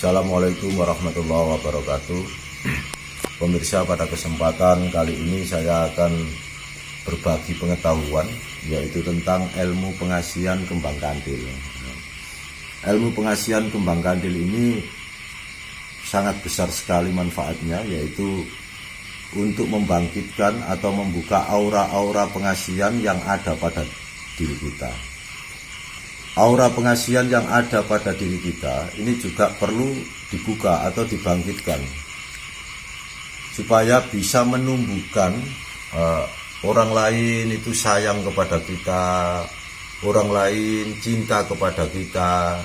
Assalamualaikum warahmatullahi wabarakatuh. Pemirsa, pada kesempatan kali ini saya akan berbagi pengetahuan, yaitu tentang ilmu pengasihan kembang kantil. Ilmu pengasihan kembang kantil ini sangat besar sekali manfaatnya, yaitu untuk membangkitkan atau membuka aura-aura pengasihan yang ada pada diri kita. Aura pengasihan yang ada pada diri kita ini juga perlu dibuka atau dibangkitkan, supaya bisa menumbuhkan orang lain itu sayang kepada kita, orang lain cinta kepada kita.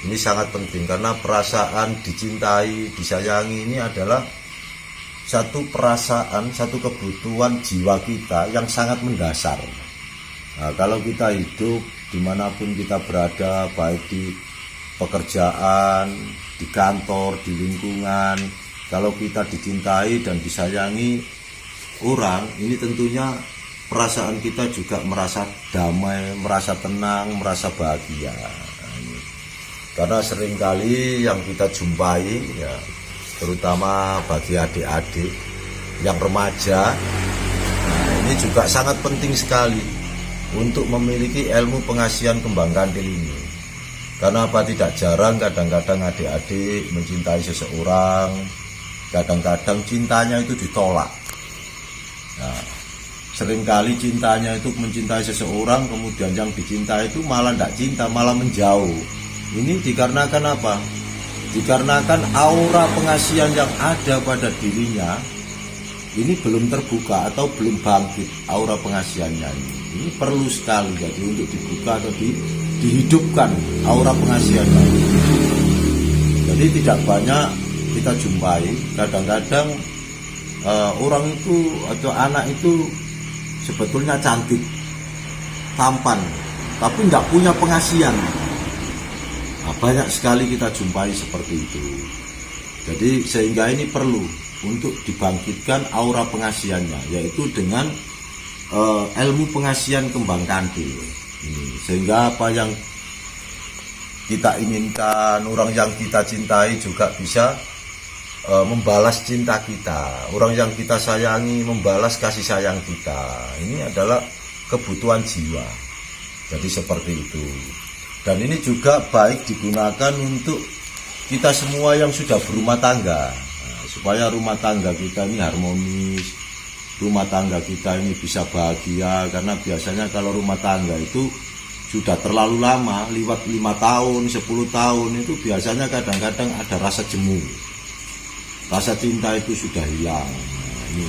Ini sangat penting, karena perasaan dicintai, disayangi ini adalah satu perasaan, satu kebutuhan jiwa kita yang sangat mendasar. Nah, kalau kita hidup dimanapun kita berada, baik di pekerjaan, di kantor, di lingkungan, kalau kita dicintai dan disayangi orang, ini tentunya perasaan kita juga merasa damai, merasa tenang, merasa bahagia. Karena seringkali yang kita jumpai, ya, terutama bagi adik-adik yang remaja, ini juga sangat penting sekali untuk memiliki ilmu pengasihan kembang kantil ini. Karena apa? Tidak jarang kadang-kadang adik-adik mencintai seseorang, kadang-kadang cintanya itu ditolak. Nah, seringkali cintanya itu mencintai seseorang, kemudian yang dicintai itu malah tidak cinta, malah menjauh. Ini dikarenakan apa? Dikarenakan aura pengasihan yang ada pada dirinya ini belum terbuka atau belum bangkit aura pengasihannya ini. Ini perlu sekali jadi untuk dibuka atau dihidupkan aura pengasihannya. Jadi tidak banyak kita jumpai, kadang-kadang orang itu atau anak itu sebetulnya cantik, tampan, tapi tidak punya pengasihan. Nah, banyak sekali kita jumpai seperti itu. Jadi sehingga ini perlu untuk dibangkitkan aura pengasihannya, yaitu dengan ilmu pengasihan kembang kantil. Sehingga apa yang kita inginkan, orang yang kita cintai juga bisa membalas cinta kita, orang yang kita sayangi membalas kasih sayang kita. Ini adalah kebutuhan jiwa. Jadi seperti itu. Dan ini juga baik digunakan untuk kita semua yang sudah berumah tangga, supaya rumah tangga kita ini harmonis, rumah tangga kita ini bisa bahagia. Karena biasanya kalau rumah tangga itu sudah terlalu lama, lewat 5 tahun, 10 tahun, itu biasanya kadang-kadang ada rasa jemu, rasa cinta itu sudah hilang. Nah, ini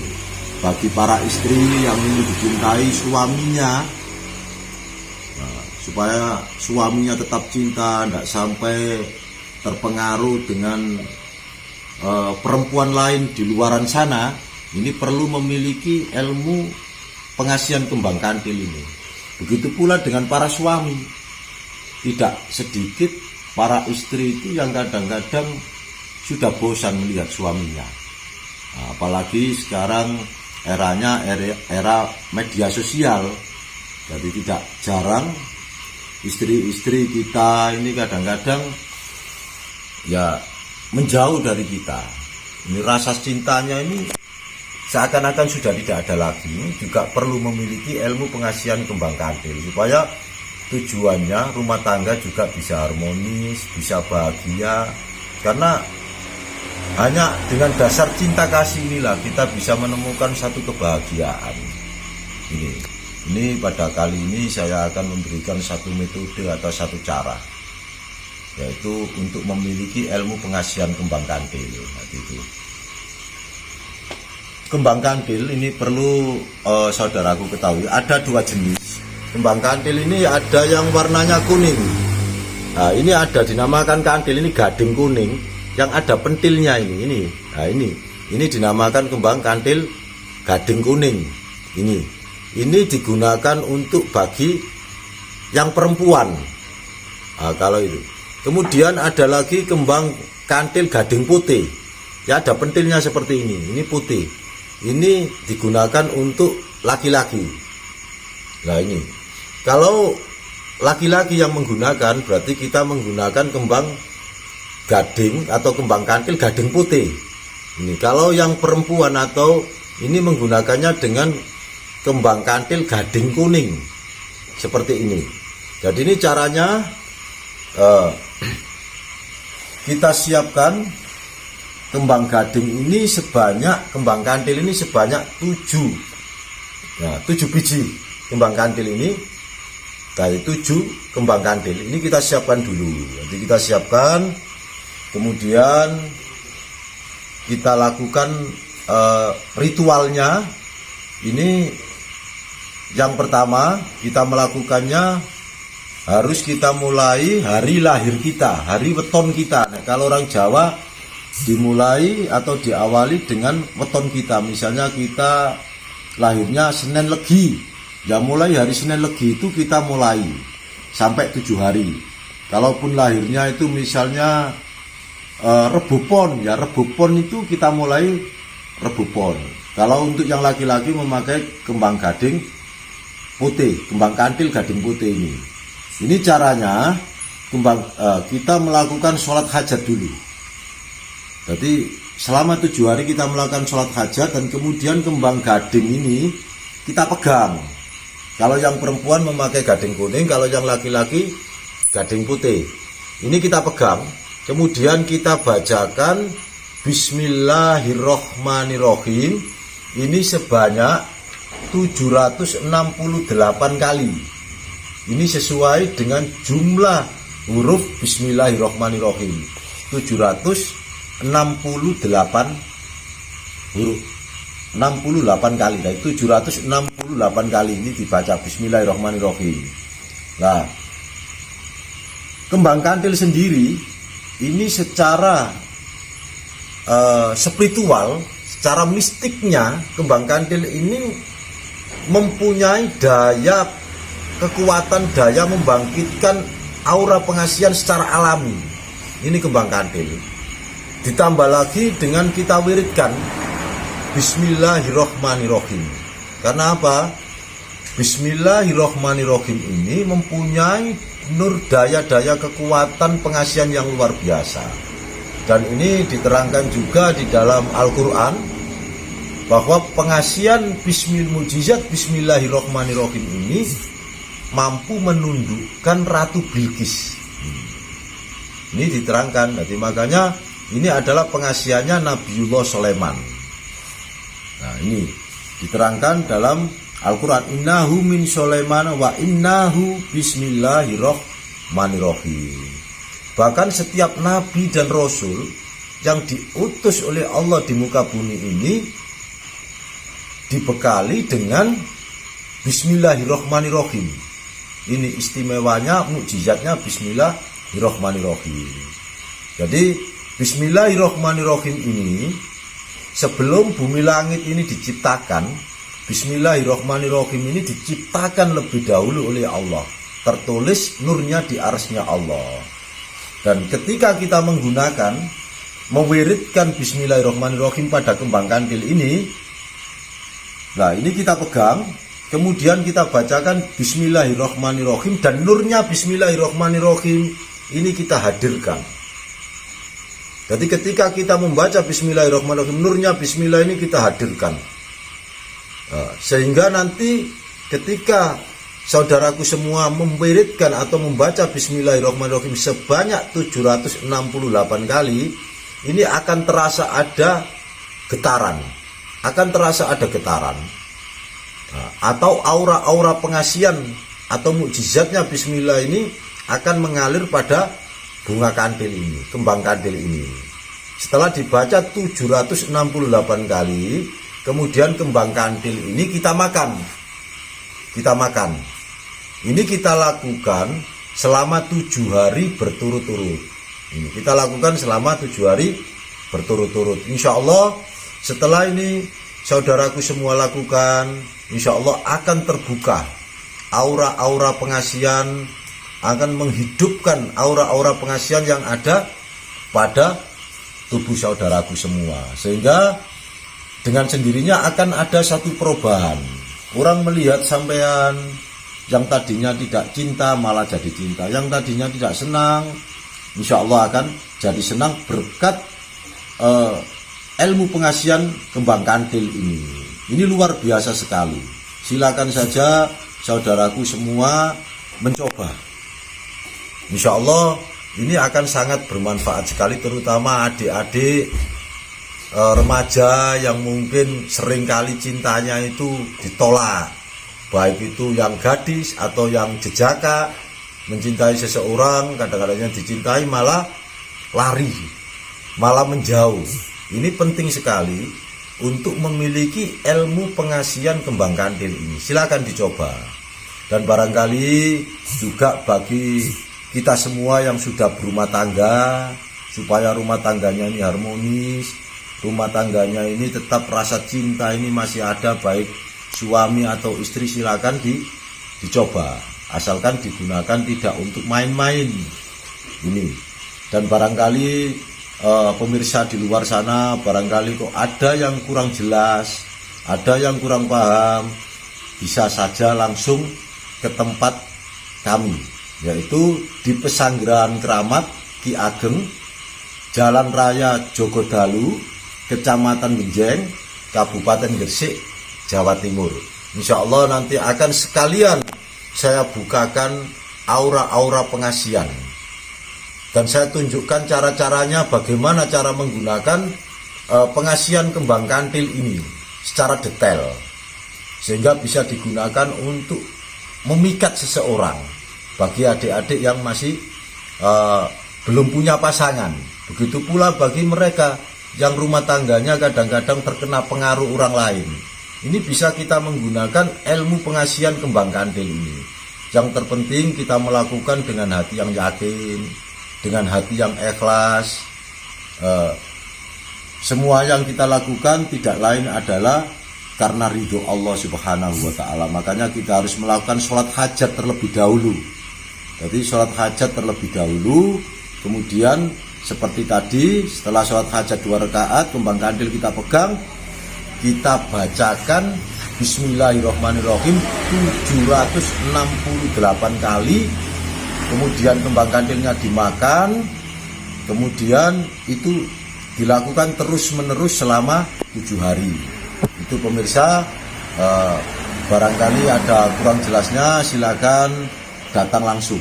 bagi para istri yang ingin dicintai suaminya, nah, supaya suaminya tetap cinta, tidak sampai terpengaruh dengan perempuan lain di luaran sana, ini perlu memiliki ilmu pengasihan kembang kantil ini. Begitu pula dengan para suami. Tidak sedikit para istri itu yang kadang-kadang sudah bosan melihat suaminya. Nah, apalagi sekarang eranya era media sosial. Jadi tidak jarang istri-istri kita ini kadang-kadang ya menjauh dari kita. Ini rasa cintanya ini seakan-akan sudah tidak ada lagi. Ini juga perlu memiliki ilmu pengasihan kembang kantil, supaya tujuannya rumah tangga juga bisa harmonis, bisa bahagia. Karena hanya dengan dasar cinta kasih inilah kita bisa menemukan satu kebahagiaan. Ini pada kali ini saya akan memberikan satu metode atau satu cara, yaitu untuk memiliki ilmu pengasihan kembang kantil. Itu kembang kantil ini perlu saudaraku ketahui, ada 2 jenis kembang kantil ini. Ada yang warnanya kuning. Nah, ini ada dinamakan kantil ini gading kuning yang ada pentilnya ini. Nah, ini dinamakan kembang kantil gading kuning. Ini digunakan untuk bagi yang perempuan. Nah, kalau itu. Kemudian ada lagi kembang kantil gading putih. Ya, ada pentilnya seperti ini putih. Ini digunakan untuk laki-laki. Nah, ini kalau laki-laki yang menggunakan, berarti kita menggunakan kembang gading atau kembang kantil gading putih. Ini kalau yang perempuan atau ini menggunakannya dengan kembang kantil gading kuning seperti ini. Jadi ini caranya kita siapkan kembang gading ini kembang kantil ini sebanyak 7 biji kembang kantil ini. Dari 7 kembang kantil ini kita siapkan dulu. Jadi kita siapkan, kemudian kita lakukan ritualnya. Ini yang pertama kita melakukannya harus kita mulai hari lahir kita, hari weton kita. Nah, kalau orang Jawa dimulai atau diawali dengan weton kita. Misalnya kita lahirnya Senin Legi, ya mulai hari Senin Legi itu kita mulai sampai 7 hari. Kalaupun lahirnya itu misalnya Rebu Pon, ya Rebu Pon itu kita mulai Rebu Pon. Kalau untuk yang laki-laki memakai kembang gading putih, kembang kantil gading putih ini. Ini caranya kita melakukan sholat hajat dulu. Jadi selama 7 hari kita melakukan sholat hajat, dan kemudian kembang gading ini kita pegang. Kalau yang perempuan memakai gading kuning, kalau yang laki-laki gading putih. Ini kita pegang, kemudian kita bacakan Bismillahirrohmanirrohim. Ini sebanyak 768 kali. Ini sesuai dengan jumlah huruf Bismillahirrohmanirrohim. 768 huruf. 68 kali, dari 768 kali ini dibaca Bismillahirrahmanirrahim. Nah, kembang kantil sendiri ini secara spiritual, secara mistiknya, kembang kantil ini mempunyai daya kekuatan, daya membangkitkan aura pengasihan secara alami. Ini kembang kantil. Ditambah lagi dengan kita wiridkan Bismillahirrohmanirrohim. Karena apa? Bismillahirrohmanirrohim ini mempunyai nur daya-daya kekuatan pengasihan yang luar biasa. Dan ini diterangkan juga di dalam Al-Quran bahwa pengasihan mujizat Bismillahirrohmanirrohim ini mampu menundukkan Ratu Bilqis. Ini diterangkan. Jadi makanya ini adalah pengasihannya Nabiullah Sulaiman. Nah, ini diterangkan dalam Al-Quran, innahu min Sulaiman wa innahu bismillahirrohmanirrohim. Bahkan setiap nabi dan rasul yang diutus oleh Allah di muka bumi ini dibekali dengan Bismillahirrohmanirrohim. Ini istimewanya, mukjizatnya Bismillahirrohmanirrohim. Jadi Bismillahirrohmanirrohim ini, sebelum bumi langit ini diciptakan, Bismillahirrohmanirrohim ini diciptakan lebih dahulu oleh Allah. Tertulis nurnya di arsy-Nya Allah. Dan ketika kita mewiridkan Bismillahirrohmanirrohim pada kembang kantil ini, nah ini kita pegang, kemudian kita bacakan Bismillahirrohmanirrohim, dan nurnya Bismillahirrohmanirrohim ini kita hadirkan. Jadi ketika kita membaca Bismillahirrohmanirrohim, nurnya Bismillah ini kita hadirkan. Sehingga nanti ketika saudaraku semua memwiridkan atau membaca Bismillahirrohmanirrohim sebanyak 768 kali, ini akan terasa ada getaran. Atau aura-aura pengasihan atau mukjizatnya Bismillah ini akan mengalir pada bunga kantil ini, kembang kantil ini. Setelah dibaca 768 kali, kemudian kembang kantil ini kita makan. Ini kita lakukan selama 7 hari berturut-turut. Ini kita lakukan selama 7 hari berturut-turut. Insya Allah setelah ini saudaraku semua lakukan, insya Allah akan terbuka aura-aura pengasihan, akan menghidupkan aura-aura pengasihan yang ada pada tubuh saudaraku semua. Sehingga dengan sendirinya akan ada satu perubahan. Orang melihat sampean yang tadinya tidak cinta malah jadi cinta, yang tadinya tidak senang insya Allah akan jadi senang berkat ilmu pengasihan kembang kantil ini. Ini luar biasa sekali. Silakan saja saudaraku semua mencoba. Insya Allah ini akan sangat bermanfaat sekali, terutama adik-adik remaja yang mungkin seringkali cintanya itu ditolak, baik itu yang gadis atau yang jejaka, mencintai seseorang, kadang-kadang dicintai malah lari, malah menjauh. Ini penting sekali untuk memiliki ilmu pengasihan kembang kantil ini. Silakan dicoba. Dan barangkali juga bagi kita semua yang sudah berumah tangga, supaya rumah tangganya ini harmonis, rumah tangganya ini tetap rasa cinta ini masih ada, baik suami atau istri, silakan dicoba. Asalkan digunakan tidak untuk main-main ini. Dan barangkali pemirsa di luar sana, barangkali kok ada yang kurang jelas, ada yang kurang paham, bisa saja langsung ke tempat kami, yaitu di Pesanggerahan Keramat Ki Ageng, Jalan Raya Jogodalu, Kecamatan Genjeng, Kabupaten Gresik, Jawa Timur. Insya Allah nanti akan sekalian saya bukakan aura-aura pengasihan. Dan saya tunjukkan cara-caranya, bagaimana cara menggunakan pengasihan kembang kantil ini secara detail. Sehingga bisa digunakan untuk memikat seseorang. Bagi adik-adik yang masih belum punya pasangan. Begitu pula bagi mereka yang rumah tangganya kadang-kadang terkena pengaruh orang lain. Ini bisa kita menggunakan ilmu pengasihan kembang kantil ini. Yang terpenting kita melakukan dengan hati yang yakin, dengan hati yang ikhlas. Semua yang kita lakukan tidak lain adalah karena ridho Allah Subhanahu wa Ta'ala. Makanya kita harus melakukan sholat hajat terlebih dahulu. Jadi sholat hajat terlebih dahulu, kemudian seperti tadi, setelah sholat hajat 2 rakaat, kembang kantil kita pegang, kita bacakan Bismillahirrahmanirrahim 768 kali. Kemudian kembang kantilnya dimakan, kemudian itu dilakukan terus-menerus selama 7 hari. Itu pemirsa, barangkali ada kurang jelasnya, silakan datang langsung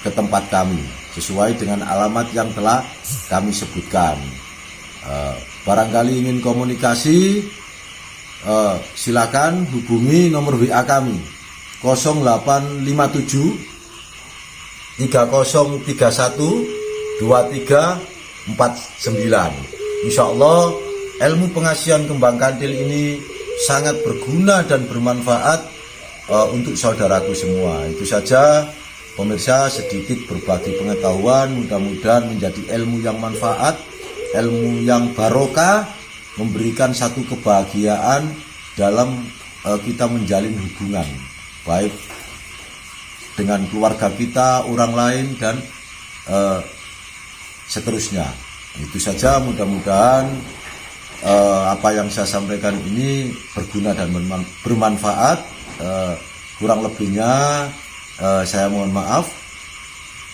ke tempat kami sesuai dengan alamat yang telah kami sebutkan. Barangkali ingin komunikasi, silakan hubungi nomor WA kami 0857 3031 2349. Insya Allah ilmu pengasihan kembang kantil ini sangat berguna dan bermanfaat untuk saudaraku semua. Itu saja pemirsa, sedikit berbagi pengetahuan, mudah-mudahan menjadi ilmu yang manfaat, ilmu yang barokah, memberikan satu kebahagiaan dalam kita menjalin hubungan, baik dengan keluarga kita, orang lain, dan seterusnya. Itu saja, mudah-mudahan apa yang saya sampaikan ini berguna dan bermanfaat. Kurang lebihnya saya mohon maaf.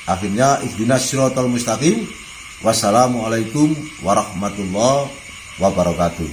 Akhirnya ihdinas siratal mustaqim. Wassalamualaikum warahmatullahi wabarakatuh.